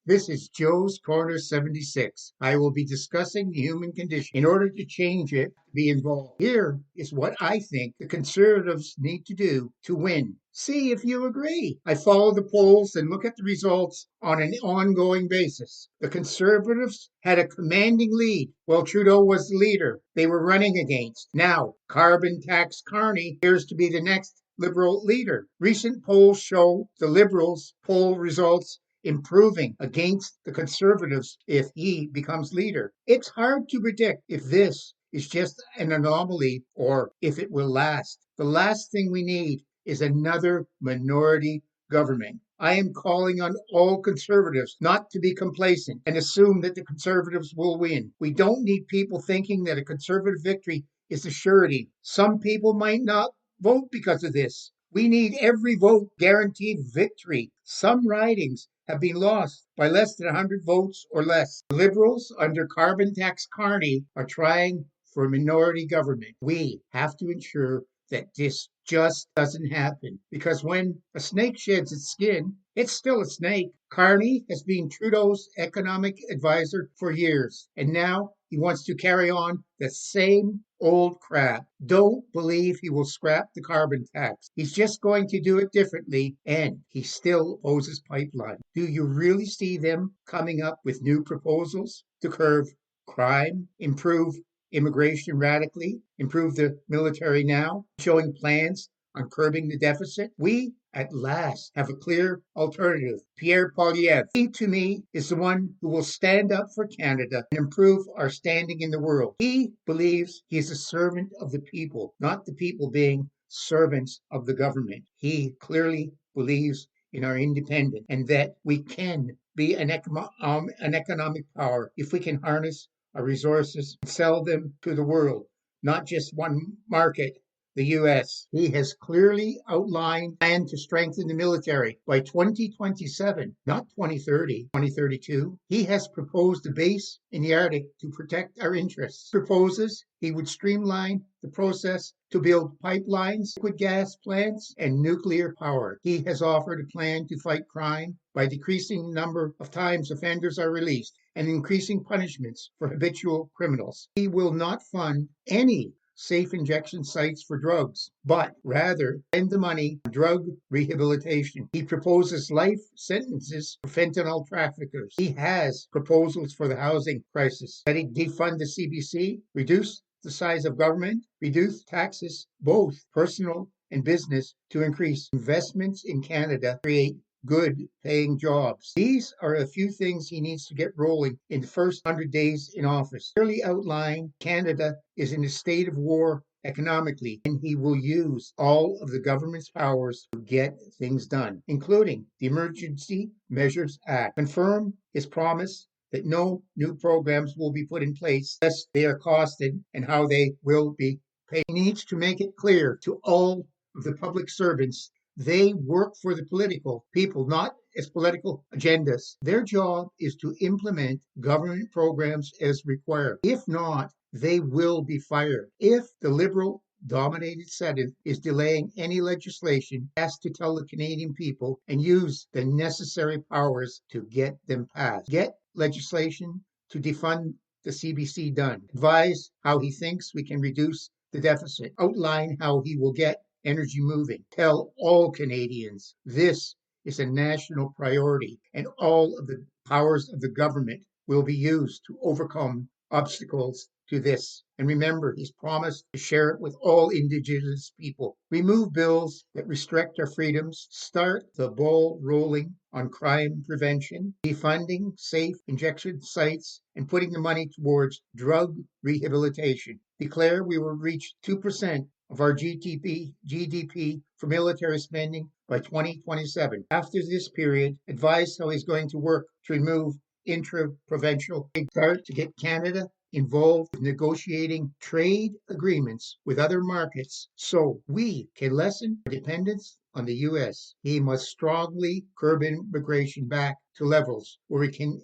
This is Joe's Corner 76. I will be discussing the human condition. In order to change it, be involved. Here is what I think the conservatives need to do to win. See if you agree. I follow the polls and look at the results on an ongoing basis. The conservatives had a commanding lead while Trudeau was the leader they were running against. Now, carbon tax Carney appears to be the next Liberal leader. Recent polls show the Liberals' poll results improving against the Conservatives if he becomes leader. It's hard to predict if this is just an anomaly or if it will last. The last thing we need is another minority government. I am calling on all conservatives not to be complacent and assume that the conservatives will win. We don't need people thinking that a conservative victory is a surety. Some people might not vote because of this. We need every vote guaranteed victory. Some ridings have been lost by less than 100 votes or less. The Liberals, under carbon tax Carney, are trying for minority government. We have to ensure that this just doesn't happen because when a snake sheds its skin, it's still a snake. Carney has been Trudeau's economic advisor for years, and now he wants to carry on the same old crap. Don't believe he will scrap the carbon tax. He's just going to do it differently, and he still opposes pipeline. Do you really see them coming up with new proposals to curb crime, improve immigration radically, improve the military now, showing plans on curbing the deficit? We, at last, have a clear alternative. Pierre Poilievre. He, to me, is the one who will stand up for Canada and improve our standing in the world. He believes he is a servant of the people, not the people being servants of the government. He clearly believes in our independence and that we can be an economic power if we can harness our resources and sell them to the world, not just one market, the US. He has clearly outlined a plan to strengthen the military by 2027, not 2030, 2032. He has proposed a base in the Arctic to protect our interests. He proposes he would streamline the process to build pipelines, liquid gas plants, and nuclear power. He has offered a plan to fight crime by decreasing the number of times offenders are released and increasing punishments for habitual criminals. He will not fund any safe injection sites for drugs, but rather spend the money on drug rehabilitation. He proposes life sentences for fentanyl traffickers. He has proposals for the housing crisis, that he defund the CBC, reduce the size of government, reduce taxes, both personal and business, to increase investments in Canada, create good paying jobs. These are a few things he needs to get rolling in the first 100 days in office. Clearly outlined, Canada is in a state of war economically, and he will use all of the government's powers to get things done, including the Emergency Measures Act. Confirm his promise that no new programs will be put in place unless they are costed and how they will be paid. He needs to make it clear to all of the public servants they work for the political people, not as political agendas. Their job is to implement government programs as required. If not, they will be fired. If the Liberal dominated Senate is delaying any legislation, has to tell the Canadian people and use the necessary powers to get them passed. Get legislation to defund the CBC done. Advise how he thinks we can reduce the deficit. Outline how he will get energy moving. Tell all Canadians this is a national priority and all of the powers of the government will be used to overcome obstacles to this. And remember, he's promised to share it with all Indigenous people. Remove bills that restrict our freedoms. Start the ball rolling on crime prevention, defunding safe injection sites, and putting the money towards drug rehabilitation. Declare we will reach 2% of our GDP for military spending by 2027. After this period, advise how he's going to work to remove intra-provincial start to get Canada involved with negotiating trade agreements with other markets so we can lessen our dependence on the US. He must strongly curb immigration back to levels where we can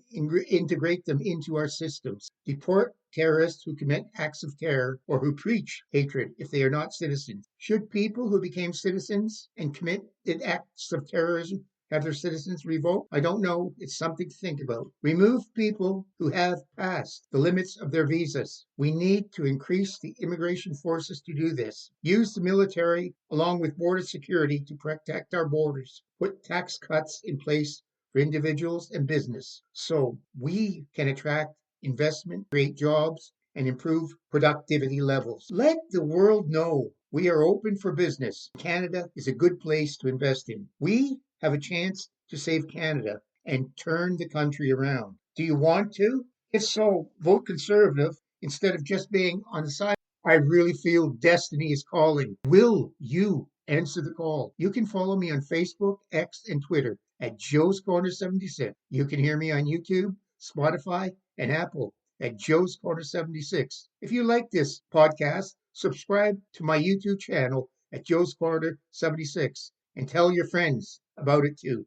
integrate them into our systems. Deport terrorists who commit acts of terror or who preach hatred if they are not citizens. Should people who became citizens and committed acts of terrorism have their citizens revoke? I don't know. It's something to think about. Remove people who have passed the limits of their visas. We need to increase the immigration forces to do this. Use the military along with border security to protect our borders. Put tax cuts in place for individuals and business so we can attract investment, create jobs, and improve productivity levels. Let the world know we are open for business. Canada is a good place to invest in. We have a chance to save Canada and turn the country around. Do you want to? If so, vote Conservative instead of just being on the side. I really feel destiny is calling. Will you answer the call? You can follow me on Facebook, X, and Twitter at Joe's Corner 76. You can hear me on YouTube, Spotify, and Apple at Joe's Corner 76. If you like this podcast, subscribe to my YouTube channel at Joe's Corner 76 and tell your friends about it too.